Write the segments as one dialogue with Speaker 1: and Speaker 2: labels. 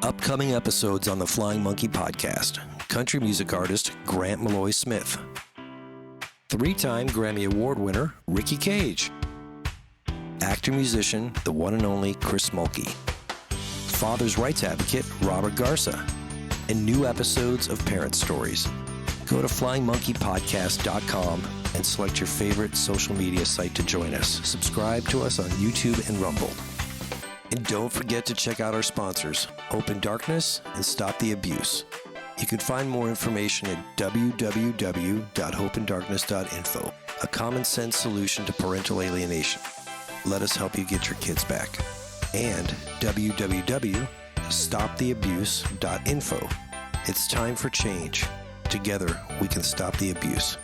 Speaker 1: Upcoming episodes on the Flying Monkey podcast. Country music artist Grant Malloy Smith. 3-time Grammy Award winner Ricky Cage. Actor-musician, the one and only Chris Mulkey. Father's rights advocate Robert Garza. And new episodes of Parent Stories. Go to flyingmonkeypodcast.com and select your favorite social media site to join us. Subscribe to us on YouTube and Rumble. And don't forget to check out our sponsors, Open Darkness and Stop the Abuse. You can find more information at www.HopeinDarkness.info, a common sense solution to parental alienation. Let us help you get your kids back. And www.stoptheabuse.info. It's time for change. Together, we can stop the abuse.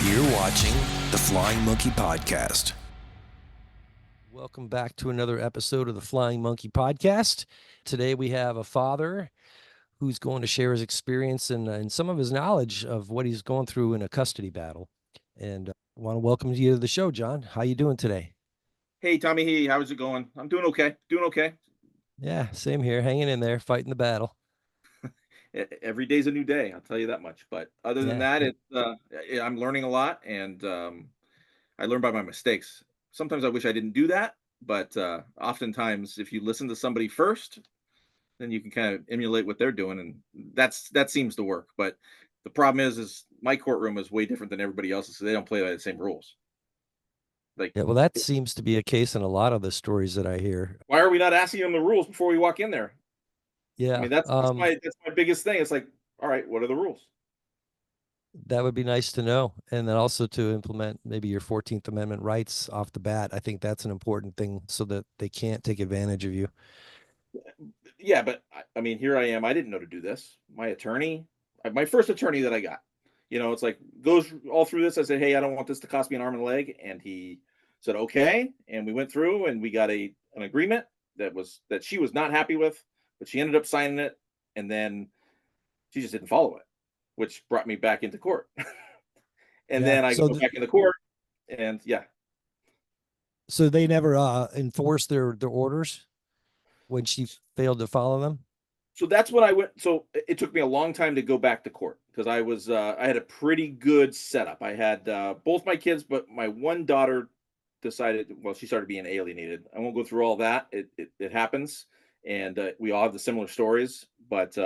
Speaker 1: You're watching the Flying Monkey Podcast. Welcome back to another episode of the Flying Monkey Podcast. Today we have a father who's going to share his experience and some of his knowledge of what he's going through in a custody battle. And I want to welcome you to the show, John. How you doing today?
Speaker 2: Hey, Tommy. Hey, how's it going? I'm doing okay.
Speaker 1: Yeah, same here. Hanging in there, fighting the battle.
Speaker 2: Every day's a new day, I'll tell you that much. But other than that, I'm learning a lot, and I learn by my mistakes. Sometimes I wish I didn't do that, but oftentimes, if you listen to somebody first, then you can kind of emulate what they're doing, and that seems to work. But the problem is my courtroom is way different than everybody else's, so they don't play by the same rules.
Speaker 1: Yeah, well, that seems to be a case in a lot of the stories that I hear.
Speaker 2: Why are we not asking them the rules before we walk in there?
Speaker 1: Yeah,
Speaker 2: I mean, that's my biggest thing. It's like, all right, what are the rules?
Speaker 1: that would be nice to know. And then also to implement maybe your 14th Amendment rights off the bat. I think that's an important thing so that they can't take advantage of you.
Speaker 2: Yeah, but I mean, here I am. I didn't know to do this. My attorney, my first attorney that I got, it's like goes all through this. I said, hey, I don't want this to cost me an arm and a leg. And he said, okay. And we went through and we got an agreement that she was not happy with, but she ended up signing it. And then she just didn't follow it, which brought me back into court. And then I go back into court and yeah.
Speaker 1: So they never enforced their orders when she failed to follow them?
Speaker 2: So that's when I went. So it took me a long time to go back to court because I had a pretty good setup. I had both my kids, but my one daughter decided, well, she started being alienated. I won't go through all that. It happens. And we all have the similar stories, but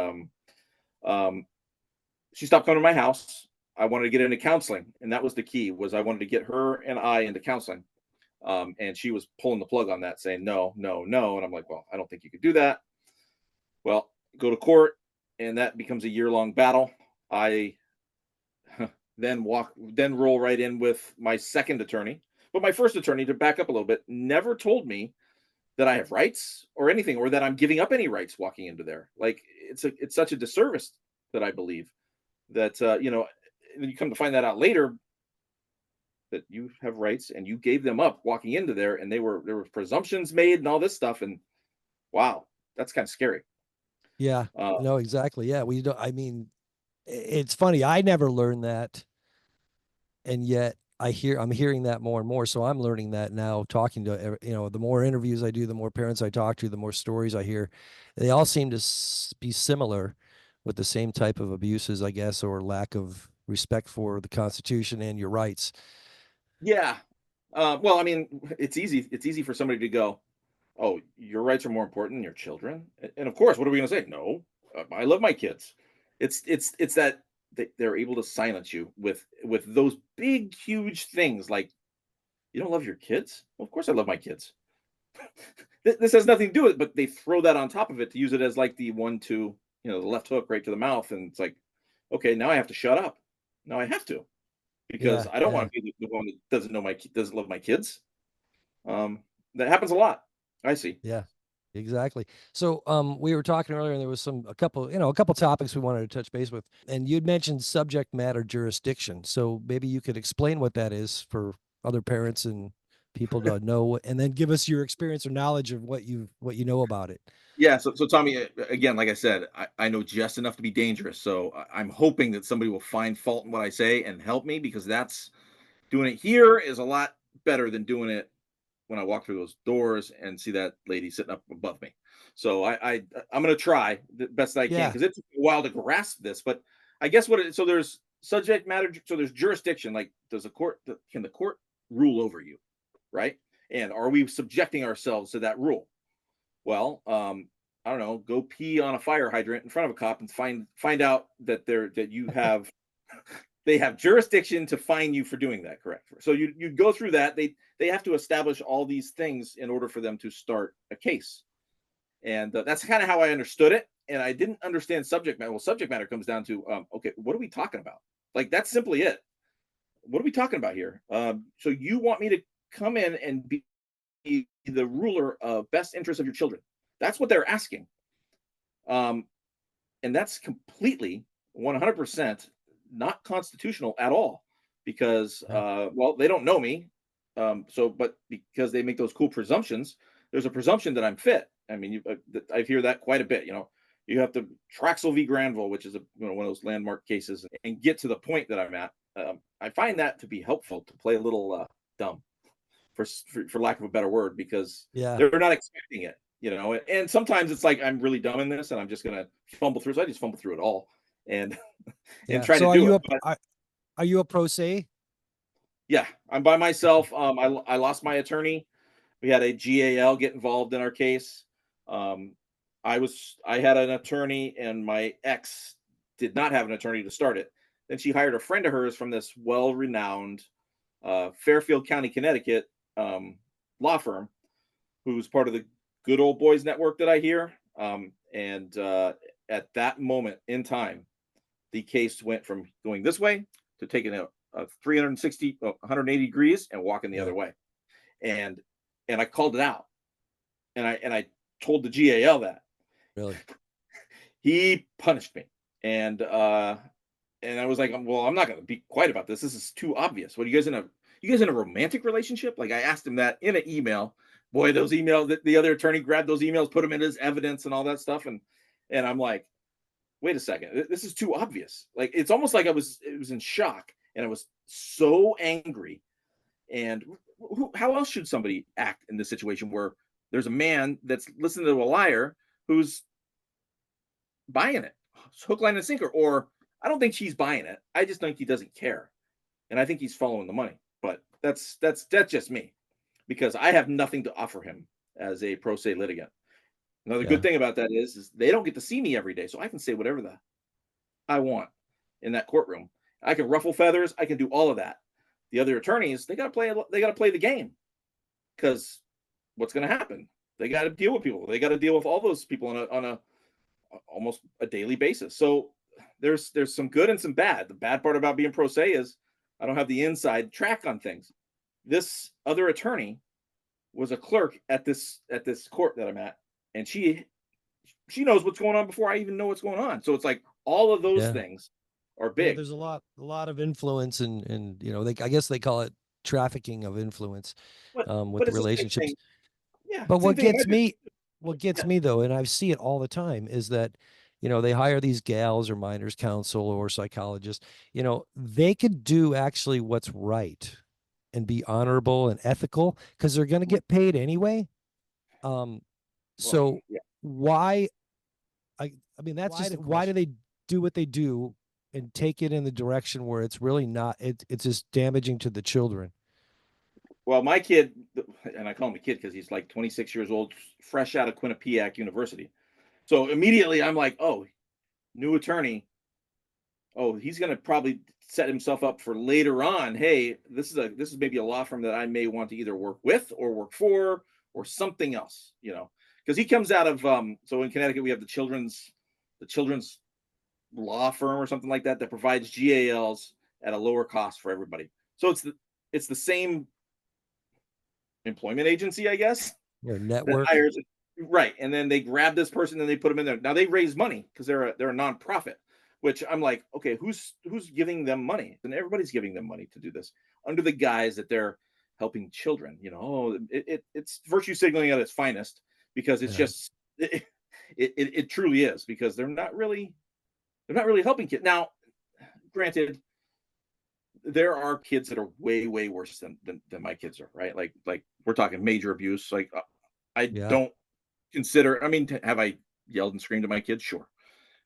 Speaker 2: she stopped coming to my house. I wanted to get into counseling. And that was the key, was I wanted to get her and I into counseling. And she was pulling the plug on that, saying, no, no, no. And I'm like, well, I don't think you could do that. Well, go to court, and that becomes a year-long battle. I then roll right in with my second attorney. But my first attorney, to back up a little bit, never told me that I have rights or anything, or that I'm giving up any rights walking into there. Like, it's such a disservice that I believe that, you come to find that out later, that you have rights and you gave them up walking into there, and there were presumptions made and all this stuff. And wow, that's kind of scary.
Speaker 1: Yeah, no, exactly. Yeah, we don't. I mean, it's funny. I never learned that, and yet I'm hearing that more and more. So I'm learning that now. Talking to the more interviews I do, the more parents I talk to, the more stories I hear. They all seem to be similar, with the same type of abuses, I guess, or lack of respect for the Constitution and your rights.
Speaker 2: Yeah. Well, I mean, it's easy. It's easy for somebody to go, oh, your rights are more important than your children. And of course, what are we going to say? No, I love my kids. It's that they're able to silence you with those big, huge things like, you don't love your kids? Well, of course I love my kids. This has nothing to do with it, but they throw that on top of it to use it as like the the left hook right to the mouth. And it's like, okay, now I have to shut up. Now I have to, because I don't want to be the one that doesn't love my kids. That happens a lot. I see.
Speaker 1: Yeah. Exactly. So we were talking earlier, and there was a couple topics we wanted to touch base with. And you'd mentioned subject matter jurisdiction. So maybe you could explain what that is for other parents and people to know, and then give us your experience or knowledge of what you know about it.
Speaker 2: Yeah. So Tommy, again, like I said, I know just enough to be dangerous. So I'm hoping that somebody will find fault in what I say and help me, because that's doing it here is a lot better than doing it when I walk through those doors and see that lady sitting up above me. So I'm going to try the best I can,
Speaker 1: Yeah.
Speaker 2: because it took a while to grasp this. But I guess so there's subject matter, so there's jurisdiction. Like, can the court rule over you, right? And are we subjecting ourselves to that rule? Well, I don't know. Go pee on a fire hydrant in front of a cop and find out that you have they have jurisdiction to fine you for doing that. Correct. So you go through that. They have to establish all these things in order for them to start a case, and that's kind of how I understood it. And I didn't understand subject matter. Well, subject matter comes down to, okay, what are we talking about? Like, that's simply it. What are we talking about here? So you want me to come in and be the ruler of best interest of your children? That's what they're asking. Um, and that's completely 100% not constitutional at all, because
Speaker 1: Yeah.
Speaker 2: well, they don't know me. But because they make those cool presumptions, there's a presumption that I'm fit. I mean, I hear that quite a bit. You have to Traxel v. Granville, which is one of those landmark cases, and get to the point that I'm at. I find that to be helpful to play a little dumb, for lack of a better word, because
Speaker 1: Yeah.
Speaker 2: they're not expecting it. And sometimes it's like, I'm really dumb in this and I'm just gonna fumble through. So I just fumble through it all, and and
Speaker 1: Yeah.
Speaker 2: try to
Speaker 1: So
Speaker 2: do it. But
Speaker 1: are you a pro se?
Speaker 2: yeah, I'm by myself. I lost my attorney. We had a GAL get involved in our case. Um, I had an attorney, and my ex did not have an attorney to start it. Then she hired a friend of hers from this well-renowned Fairfield County, Connecticut law firm, who's part of the Good Old Boys network that I hear. And at that moment in time, the case went from going this way to taking a 360, 180 degrees and walking the
Speaker 1: Yeah.
Speaker 2: other way. And I called it out, and I told the GAL that.
Speaker 1: Really?
Speaker 2: He punished me, and I was like, well, I'm not going to be quiet about this. This is too obvious. What, you guys in a romantic relationship? Like, I asked him that in an email. Boy, those emails, that the other attorney grabbed those emails, put them in as evidence and all that stuff. And I'm like, wait a second, this is too obvious. Like, it's almost like it was in shock, and I was so angry. And how else should somebody act in this situation where there's a man that's listening to a liar who's buying it? It's hook, line, and sinker. Or, I don't think she's buying it. I just think he doesn't care, and I think he's following the money. But that's just me, because I have nothing to offer him as a pro se litigant. Another good
Speaker 1: Yeah.
Speaker 2: thing about that is they don't get to see me every day, so I can say whatever I want in that courtroom. I can ruffle feathers. I can do all of that. The other attorneys, they got to play. They got to play the game, because what's going to happen? They got to deal with people. They got to deal with all those people on a almost a daily basis. So there's some good and some bad. The bad part about being pro se is I don't have the inside track on things. This other attorney was a clerk at this court that I'm at, and she knows what's going on before I even know what's going on. So it's like all of those
Speaker 1: Yeah.
Speaker 2: things are
Speaker 1: Yeah.
Speaker 2: big.
Speaker 1: There's a lot of influence, and I guess they call it trafficking of influence with
Speaker 2: But
Speaker 1: the
Speaker 2: it's the same
Speaker 1: relationships.
Speaker 2: thing. Yeah,
Speaker 1: But
Speaker 2: same thing in my business.
Speaker 1: what
Speaker 2: Yeah.
Speaker 1: gets me though, and I see it all the time, is that, they hire these gals or minors counsel or psychologists, they could do actually what's right and be honorable and ethical because they're going to get paid anyway. Um,
Speaker 2: Well,
Speaker 1: so
Speaker 2: yeah.
Speaker 1: why, I mean, that's just why do they do what they do and take it in the direction where it's really not, it's just damaging to the children.
Speaker 2: Well, my kid, and I call him a kid because he's like 26 years old, fresh out of Quinnipiac University. So immediately I'm like, oh, new attorney. Oh, he's going to probably set himself up for later on. Hey, this is maybe a law firm that I may want to either work with or work for, or something else, because he comes out of so in Connecticut we have the children's law firm or something like that provides GALs at a lower cost for everybody. So it's the same employment agency, I guess, that
Speaker 1: Network.
Speaker 2: hires Right. And then they grab this person and they put them in there. Now they raise money because they're a nonprofit, which I'm like, okay, who's giving them money? And everybody's giving them money to do this under the guise that they're helping children. It's virtue signaling at its finest, because it's just it truly is, because they're not really helping kids. Now, granted, there are kids that are way worse than my kids are, right? Like we're talking major abuse. Like I don't consider, I mean, have I yelled and screamed at my kids? Sure.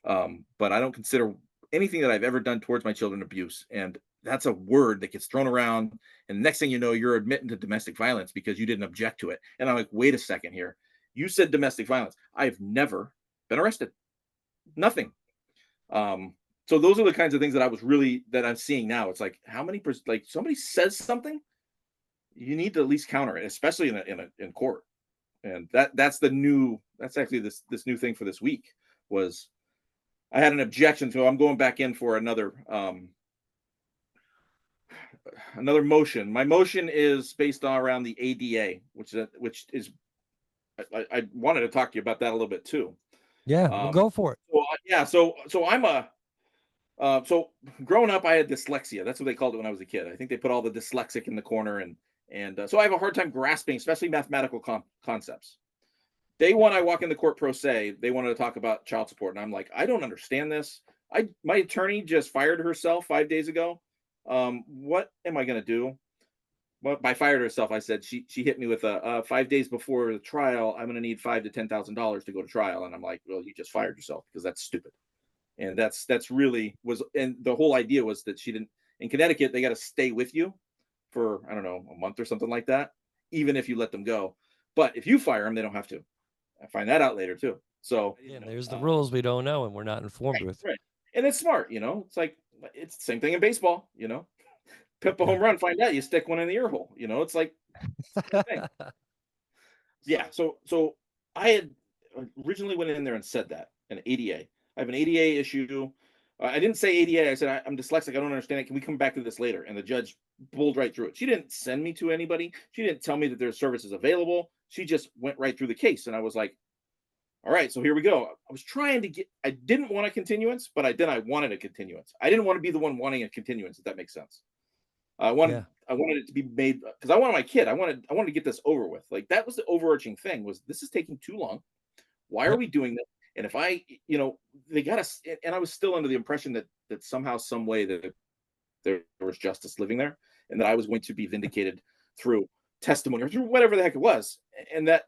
Speaker 2: But I don't consider anything that I've ever done towards my children abuse. And that's a word that gets thrown around. And the next thing you know, you're admitting to domestic violence because you didn't object to it. And I'm like, wait a second here. You said domestic violence. I've never been arrested. Nothing. So those are the kinds of things that I'm seeing now. It's like, how many, like somebody says something, you need to at least counter it, especially in court. And that's actually this new thing for this week was I had an objection. So I'm going back in for another motion. My motion is based around the ADA, which is I wanted to talk to you about that a little bit too.
Speaker 3: Yeah, we'll go for it.
Speaker 2: So I'm so growing up, I had dyslexia. That's what they called it when I was a kid. I think they put all the dyslexic in the corner, and so I have a hard time grasping, especially mathematical concepts. Day one, I walk in the court pro se. They wanted to talk about child support, and I'm like, I don't understand this. My attorney just fired herself 5 days ago. What am I going to do? Well, by fired herself, I said she hit me with a 5 days before the trial, I'm going to need $5,000 to $10,000 to go to trial, and I'm like, well, you just fired yourself because that's stupid. And that's really was, and the whole idea was that she didn't, in Connecticut, they got to stay with you for, I don't know, a month or something like that, even if you let them go. But if you fire them, they don't have to. I find that out later too. So
Speaker 3: there's the rules we don't know and we're not informed with.
Speaker 2: Right. And it's smart, it's like, it's the same thing in baseball, pip a home run, find out, you stick one in the ear hole, it's like, thing. Yeah. So I had originally went in there and said that an ADA. I have an ADA issue. I didn't say ADA. I said, I'm dyslexic. I don't understand it. Can we come back to this later? And the judge bowled right through it. She didn't send me to anybody. She didn't tell me that there's services available. She just went right through the case. And I was like, all right, so here we go. I was trying to I didn't want a continuance, but I wanted a continuance. I didn't want to be the one wanting a continuance, if that makes sense. I wanted it to be made because I wanted my kid. I wanted to get this over with. Like, that was the overarching thing, was this is taking too long. Why are we doing this? And if they got us, and I was still under the impression that somehow, some way that there was justice living there, and that I was going to be vindicated through testimony or through whatever the heck it was. And that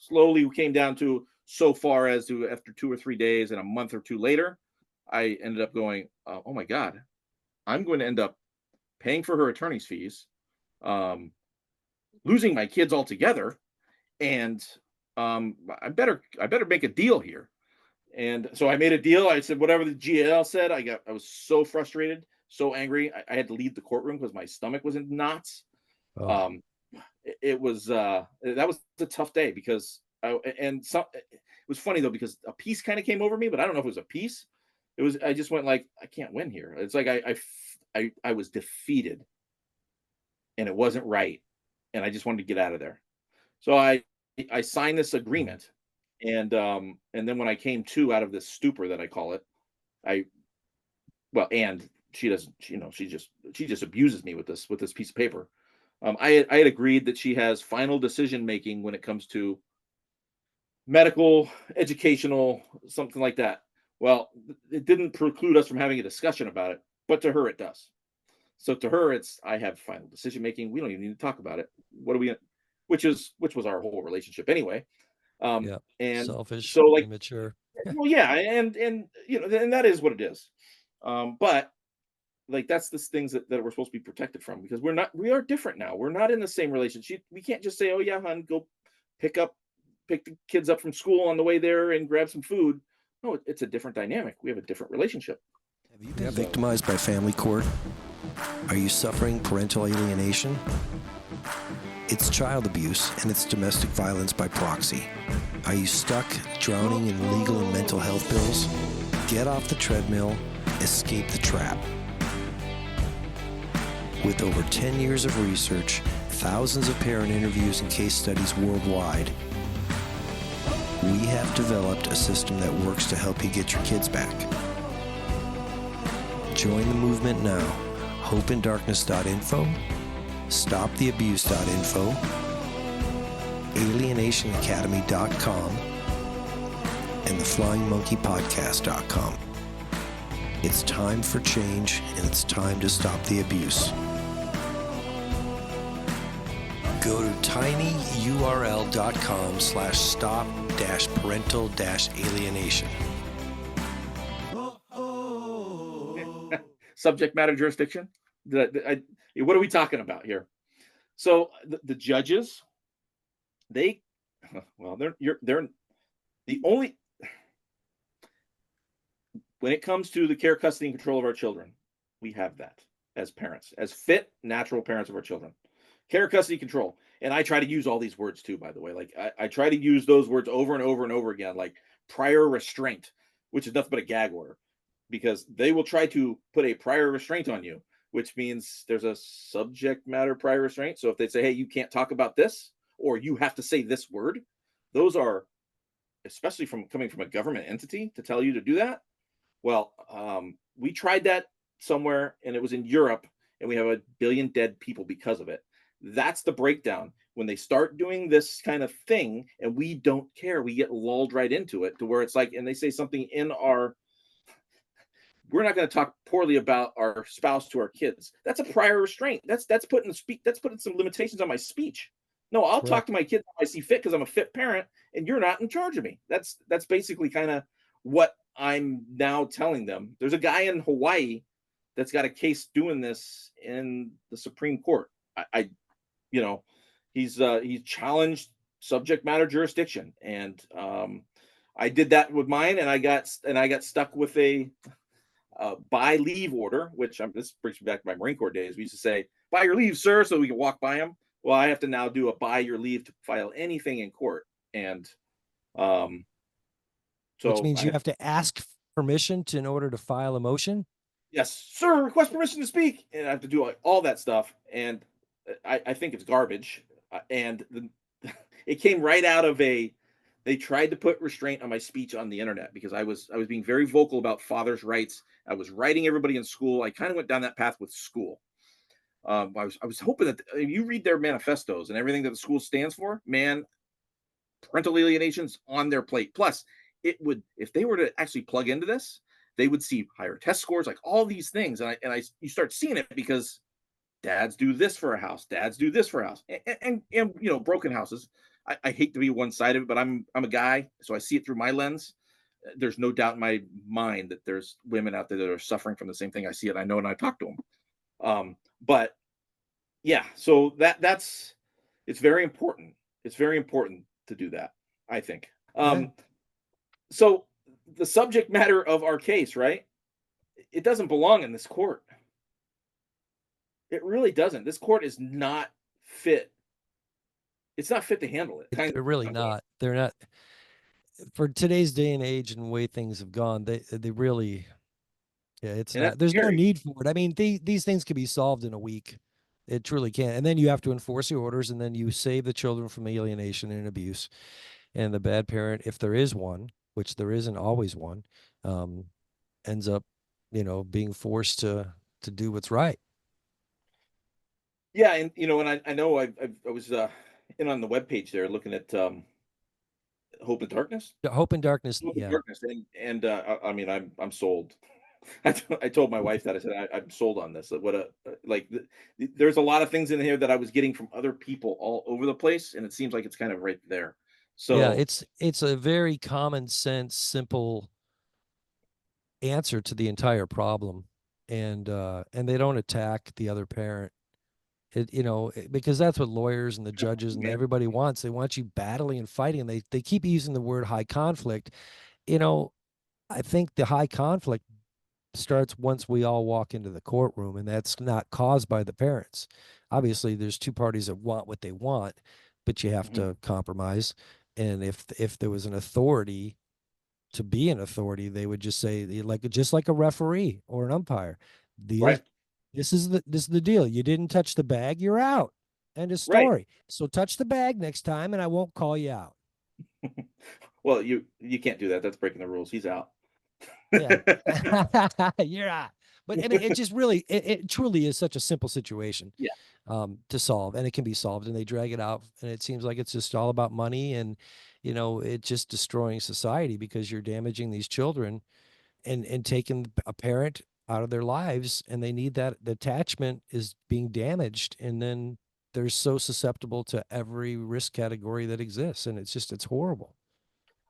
Speaker 2: slowly came down to so far as to, after 2 or 3 days and a month or two later, I ended up going, oh my God, I'm going to end up paying for her attorney's fees, losing my kids altogether, and I better make a deal here. And so I made a deal. I said whatever the GL said. I was so frustrated, so angry. I had to leave the courtroom because my stomach was in knots. It was that was a tough day because it was funny though, because a peace kind of came over me, but I don't know if it was a peace. I just went like, I can't win here. It's like I was defeated, and it wasn't right, and I just wanted to get out of there. So I signed this agreement, and then when I came to out of this stupor that I call it, and she doesn't, she just abuses me with this piece of paper. I had agreed that she has final decision making when it comes to medical, educational, something like that. Well, it didn't preclude us from having a discussion about it, but to her it does. So to her, it's, I have final decision making. We don't even need to talk about it. What do we? Which was our whole relationship anyway. And
Speaker 3: selfish,
Speaker 2: so, like,
Speaker 3: immature.
Speaker 2: Well, yeah, and and that is what it is. But like, that's the things that we're supposed to be protected from, because we are different now. We're not in the same relationship. We can't just say, oh yeah, hon, go pick the kids up from school on the way there and grab some food. No, it's a different dynamic. We have a different relationship.
Speaker 1: Have you been victimized by family court? Are you suffering parental alienation? It's child abuse, and it's domestic violence by proxy. Are you stuck drowning in legal and mental health bills? Get off the treadmill, escape the trap. With over 10 years of research, thousands of parent interviews and case studies worldwide, we have developed a system that works to help you get your kids back. Join the movement now. HopeinDarkness.info, StopTheAbuse.info, AlienationAcademy.com, and TheFlyingMonkeyPodcast.com. It's time for change, and it's time to stop the abuse. Go to tinyurl.com/stop-parental-alienation.
Speaker 2: Subject matter jurisdiction. What are we talking about here? So the judges, they're the only, when it comes to the care, custody, and control of our children, we have that as parents, as fit, natural parents of our children. Care, custody, control. And I try to use all these words too, by the way. Like I try to use those words over and over and over again, like prior restraint, which is nothing but a gag order, because they will try to put a prior restraint on you, which means there's a subject matter prior restraint. So if they say, hey, you can't talk about this, or you have to say this word, those are, especially coming from a government entity, to tell you to do that. Well, we tried that somewhere, and it was in Europe, and we have 1 billion dead people because of it. That's the breakdown. When they start doing this kind of thing and we don't care, we get lulled right into it, to where it's like, and they say something in our, we're not going to talk poorly about our spouse to our kids. That's a prior restraint. That's putting some limitations on my speech. No, I'll talk to my kids if I see fit, because I'm a fit parent, and you're not in charge of me. That's basically kind of what I'm now telling them. There's a guy in Hawaii that's got a case doing this in the Supreme Court. He's challenged subject matter jurisdiction, and I did that with mine, and I got stuck with a buy leave order, which this brings me back to my Marine Corps days. We used to say, buy your leave, sir, so we can walk by them. Well, I have to now do a buy your leave to file anything in court. And so,
Speaker 3: which means you have to ask permission in order to file a motion.
Speaker 2: Yes, sir, request permission to speak. And I have to do all that stuff. And I think it's garbage. And it came right out of they tried to put restraint on my speech on the internet, because I was being very vocal about fathers' rights. I was writing everybody in school. I kind of went down that path with school. I was hoping that you read their manifestos and everything that the school stands for, man, parental alienation's on their plate. Plus, it would, if they were to actually plug into this, they would see higher test scores, like all these things. And you start seeing it, because dads do this for a house, dads do this for a house, and broken houses. I hate to be one-sided, but I'm a guy, so I see it through my lens. There's no doubt in my mind that there's women out there that are suffering from the same thing. I see it, I know, and I talk to them. But yeah, so it's very important. It's very important to do that, I think. So the subject matter of our case, right? It doesn't belong in this court. It really doesn't. This court is not fit. It's not fit to handle it.
Speaker 3: They're really not. They're not. For today's day and age and the way things have gone, they really, yeah, it's not. There's no need for it. I mean, these things can be solved in a week. It truly can. And then you have to enforce the orders, and then you save the children from alienation and abuse. And the bad parent, if there is one, which there isn't always one, ends up, being forced to do what's right.
Speaker 2: Yeah, and and I know I was in on the webpage there looking at Hope in Darkness.
Speaker 3: Hope in Darkness.
Speaker 2: Hope in Darkness, and I mean, I'm sold. I told my wife that. I said I'm sold on this. There's a lot of things in here that I was getting from other people all over the place, and it seems like it's kind of right there. So
Speaker 3: yeah, it's a very common sense, simple answer to the entire problem, and they don't attack the other parent. Because that's what lawyers and the judges and everybody wants. They want you battling and fighting, and they keep using the word high conflict. I think the high conflict starts once we all walk into the courtroom, and that's not caused by the parents. Obviously, there's two parties that want what they want, but you have to compromise. And if there was an authority to be an authority, they would just say, just like a referee or an umpire, this is the deal. You didn't touch the bag, you're out. End of story. Right. So touch the bag next time, and I won't call you out.
Speaker 2: Well, you can't do that. That's breaking the rules. He's out.
Speaker 3: Yeah. You're out. But I mean, it just really, it truly is such a simple situation
Speaker 2: Yeah.
Speaker 3: to solve, and it can be solved, and they drag it out, and it seems like it's just all about money, and it's just destroying society because you're damaging these children and taking a parent out of their lives, and they need that. The attachment is being damaged, and then they're so susceptible to every risk category that exists, and it's horrible.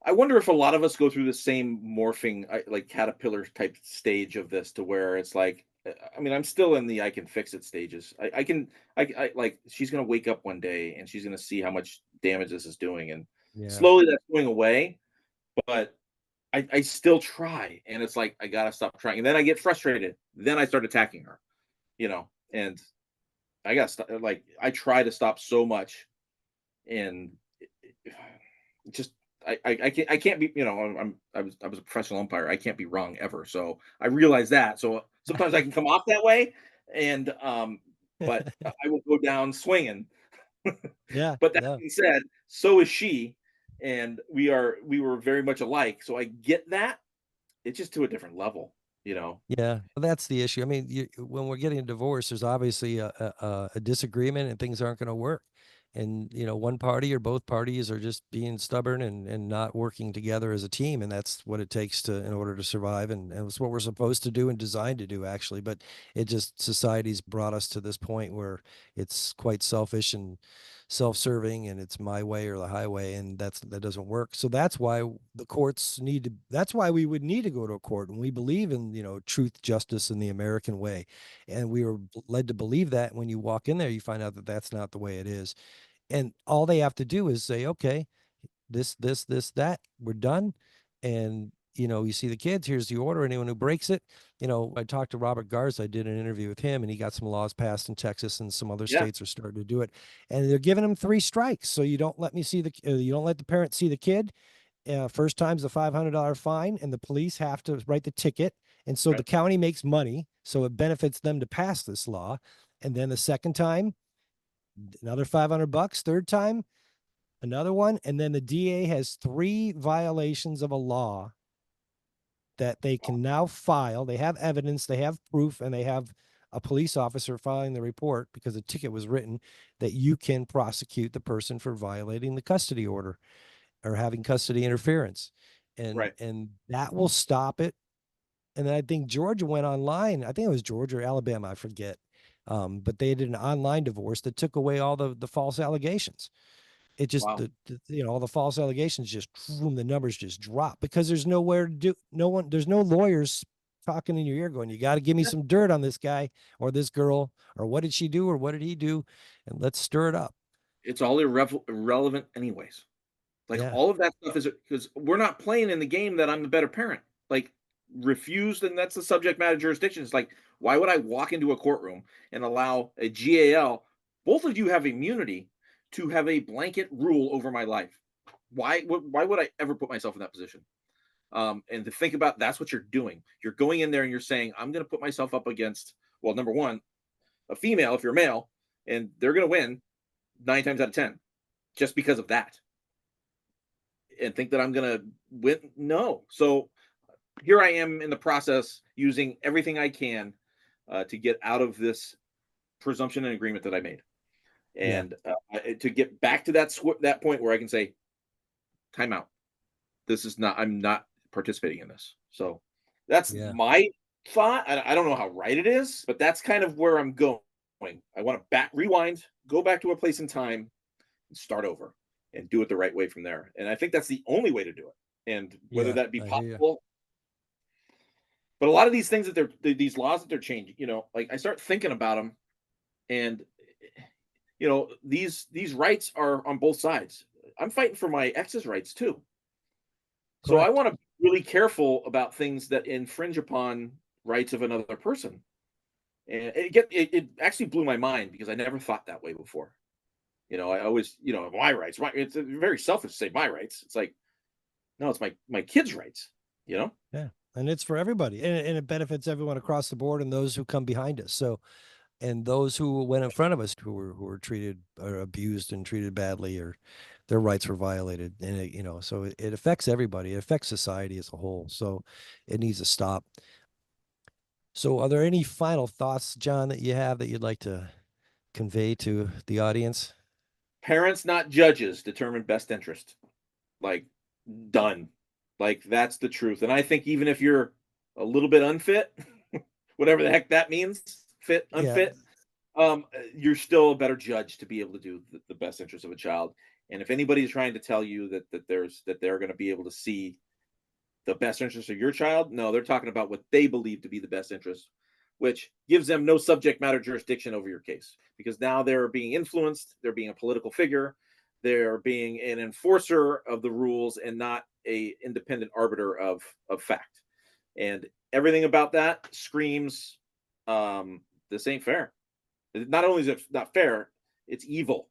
Speaker 2: I wonder if a lot of us go through the same morphing, like caterpillar type stage of this, to where it's like, I mean, I'm still in the I can fix it stages. I can, I like, she's gonna wake up one day and she's gonna see how much damage this is doing, and
Speaker 3: Yeah.
Speaker 2: slowly that's going away. But I still try, and it's like I gotta stop trying, and then I get frustrated. Then I start attacking her, and I gotta stop. Like I try to stop so much, and just I can't be, I was a professional umpire. I can't be wrong ever. So I realize that. So sometimes I can come off that way, and but I will go down swinging.
Speaker 3: Yeah.
Speaker 2: But that
Speaker 3: No.
Speaker 2: being said, so is she, and we were very much alike. So I get that. It's just to a different level, you know.
Speaker 3: Yeah, well, that's the issue. I mean, when we're getting a divorce, there's obviously a disagreement and things aren't going to work. And, one party or both parties are just being stubborn and not working together as a team. And that's what it takes in order to survive. And it's what we're supposed to do and designed to do, actually. But society's brought us to this point where it's quite selfish and self-serving, and it's my way or the highway, and that doesn't work. So that's why that's why we would need to go to a court, and we believe in truth, justice, and the American way. And we were led to believe that. When you walk in there, you find out that that's not the way it is, and all they have to do is say, okay, this, that, we're done. And you see the kids, here's the order. Anyone who breaks it, I talked to Robert Garza. I did an interview with him, and he got some laws passed in Texas, and some other
Speaker 2: Yeah,
Speaker 3: states are starting to do it. And they're giving them 3 strikes. So you don't let the parent see the kid. First time's a $500 fine, and the police have to write the ticket. And so the
Speaker 2: right.
Speaker 3: county makes money. So it benefits them to pass this law. And then the second time, another $500. Third time, another one. And then the DA has 3 violations of a law that they can now file. They have evidence, they have proof, and they have a police officer filing the report because a ticket was written, that you can prosecute the person for violating the custody order or having custody interference. And
Speaker 2: Right.
Speaker 3: that will stop it. And then I think Georgia went online. I think it was Georgia or Alabama, I forget. But they did an online divorce that took away all the false allegations. It just
Speaker 2: Wow.
Speaker 3: all the false allegations, just boom, the numbers just drop because there's nowhere to do. No one, there's no lawyers talking in your ear going, you got to give me
Speaker 2: Yeah.
Speaker 3: some dirt on this guy or this girl, or what did she do or what did he do, and let's stir it up.
Speaker 2: It's all irrelevant anyways. Like
Speaker 3: Yeah.
Speaker 2: all of that stuff is because we're not playing in the game that I'm the better parent. Like refused, and that's the subject matter jurisdiction. It's like, why would I walk into a courtroom and allow a GAL? Both of you have immunity to have a blanket rule over my life. Why would I ever put myself in that position? And to think about, that's what you're doing. You're going in there and you're saying, I'm going to put myself up against, well, number one, a female if you're male, and they're going to win 9 times out of 10 just because of that, and think that I'm going to win. No. So here I am in the process using everything I can to get out of this presumption and agreement that I made,
Speaker 3: Yeah.
Speaker 2: and to get back to that point where I can say, time out. This is not. I'm not participating in this. So that's
Speaker 3: Yeah.
Speaker 2: my thought. I don't know how right it is, but that's kind of where I'm going. I want to rewind, go back to a place in time, and start over, and do it the right way from there. And I think that's the only way to do it. And whether
Speaker 3: Yeah.
Speaker 2: that be
Speaker 3: I hear you.
Speaker 2: possible, but a lot of these things that these laws that they're changing, like I start thinking about them, and these rights are on both sides. I'm fighting for my ex's rights too. So I
Speaker 3: Correct.
Speaker 2: want to be really careful about things that infringe upon rights of another person. And it actually blew my mind because I never thought that way before. I always, my rights. It's very selfish to say my rights. It's like, no, it's my kids' rights. You know.
Speaker 3: Yeah. And it's for everybody, and it benefits everyone across the board and those who come behind us. So, and those who went in front of us who were treated or abused and treated badly, or their rights were violated, and so it affects everybody. It affects society as a whole. So it needs to stop. So are there any final thoughts, John, that you have that you'd like to convey to the audience?
Speaker 2: Parents, not judges, determine best interest. Like, done. Like, that's the truth. And I think even if you're a little bit unfit, whatever the heck that means, fit,
Speaker 3: Yeah,
Speaker 2: unfit, you're still a better judge to be able to do the best interest of a child. And if anybody's trying to tell you that they're going to be able to see the best interest of your child, no, they're talking about what they believe to be the best interest, which gives them no subject matter jurisdiction over your case, because now they're being influenced, they're being a political figure, they're being an enforcer of the rules and not a independent arbiter of fact. And everything about that screams, this ain't fair. Not only is it not fair, it's evil.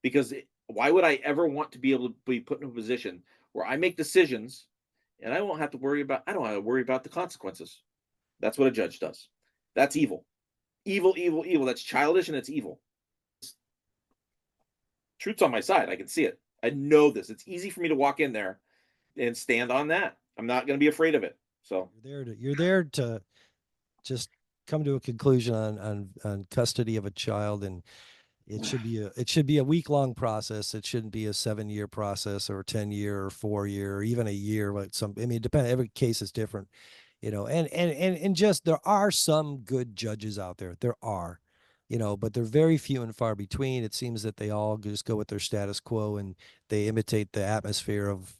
Speaker 2: Because why would I ever want to be able to be put in a position where I make decisions and I don't have to worry about the consequences? That's what a judge does. That's evil. Evil, evil, evil. That's childish and it's evil. Truth's on my side. I can see it. I know this. It's easy for me to walk in there and stand on that. I'm not going to be afraid of it. So
Speaker 3: you're there to just come to a conclusion on custody of a child, and it should be a week-long process. It shouldn't be a 7-year process or 10-year or 4-year or even a year. But it depends. Every case is different, and just there are some good judges out there. There are, but they're very few and far between. It seems that they all just go with their status quo and they imitate the atmosphere of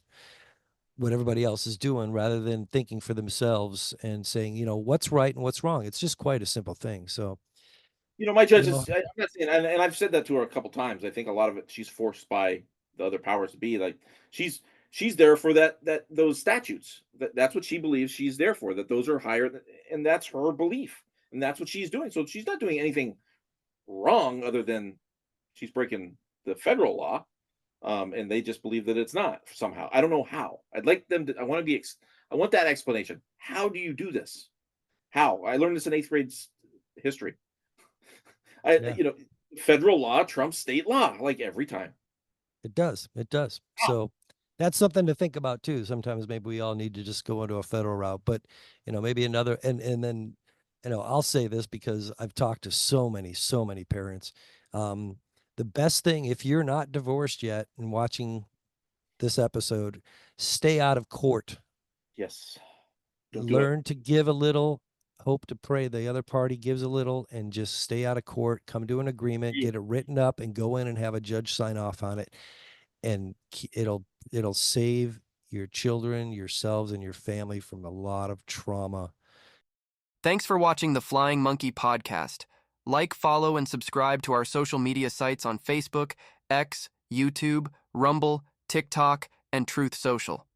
Speaker 3: what everybody else is doing rather than thinking for themselves and saying, what's right and what's wrong. It's just quite a simple thing. So,
Speaker 2: my judge
Speaker 3: you know,
Speaker 2: is, I'm not saying, and I've said that to her a couple times. I think a lot of it she's forced by the other powers to be. Like, she's there for those statutes. That's what she believes she's there for. That those are higher, and that's her belief, and that's what she's doing. So she's not doing anything wrong other than she's breaking the federal law, and they just believe that it's not somehow. I don't know how. I'd like them to. I want that explanation. How do you do this? How? I learned this in 8th grade history.
Speaker 3: yeah,
Speaker 2: Federal law trumps state law, like every time.
Speaker 3: it does. It does.
Speaker 2: How?
Speaker 3: So that's something to think about too. Sometimes maybe we all need to just go into a federal route, but maybe another, and then, I'll say this because I've talked to so many parents. The best thing, if you're not divorced yet and watching this episode, stay out of court.
Speaker 2: Yes. Don't do it.
Speaker 3: Learn to give a little, hope to pray the other party gives a little, and just stay out of court, come to an agreement,
Speaker 2: Yeah.
Speaker 3: get it written up, and go in and have a judge sign off on it. And it'll save your children, yourselves, and your family from a lot of trauma.
Speaker 4: Thanks for watching the Flying Monkey podcast. Like, follow, and subscribe to our social media sites on Facebook, X, YouTube, Rumble, TikTok, and Truth Social.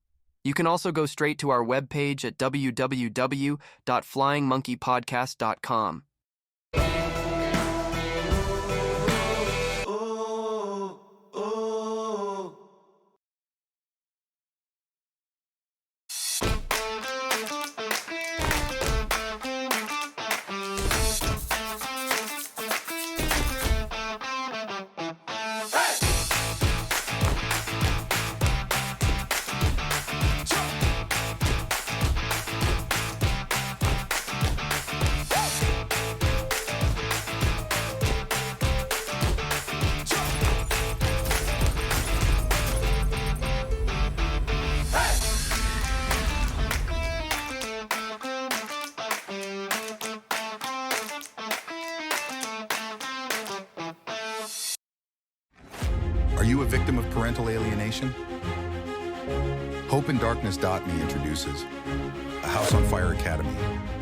Speaker 4: You can also go straight to our webpage at www.flyingmonkeypodcast.com.
Speaker 5: Are you a victim of parental alienation? HopeinDarkness.me introduces a House on Fire Academy,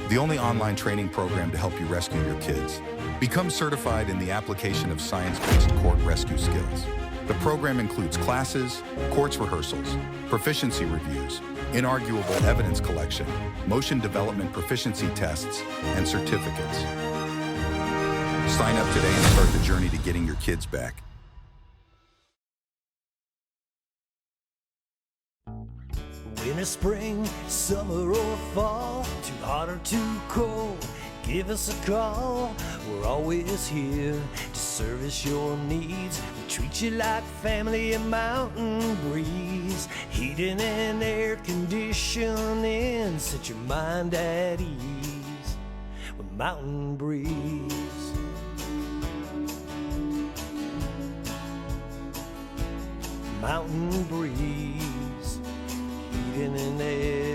Speaker 5: the only online training program to help you rescue your kids. Become certified in the application of science-based court rescue skills. The program includes classes, courts rehearsals, proficiency reviews, inarguable evidence collection, motion development proficiency tests, and certificates. Sign up today and start the journey to getting your kids back.
Speaker 6: Winter, spring, summer, or fall, too hot or too cold,
Speaker 3: Give us a call, we're always here to service your needs. We treat you like family at Mountain Breeze. Heating and air conditioning, set your mind at ease with Mountain Breeze. Mountain Breeze, heating and air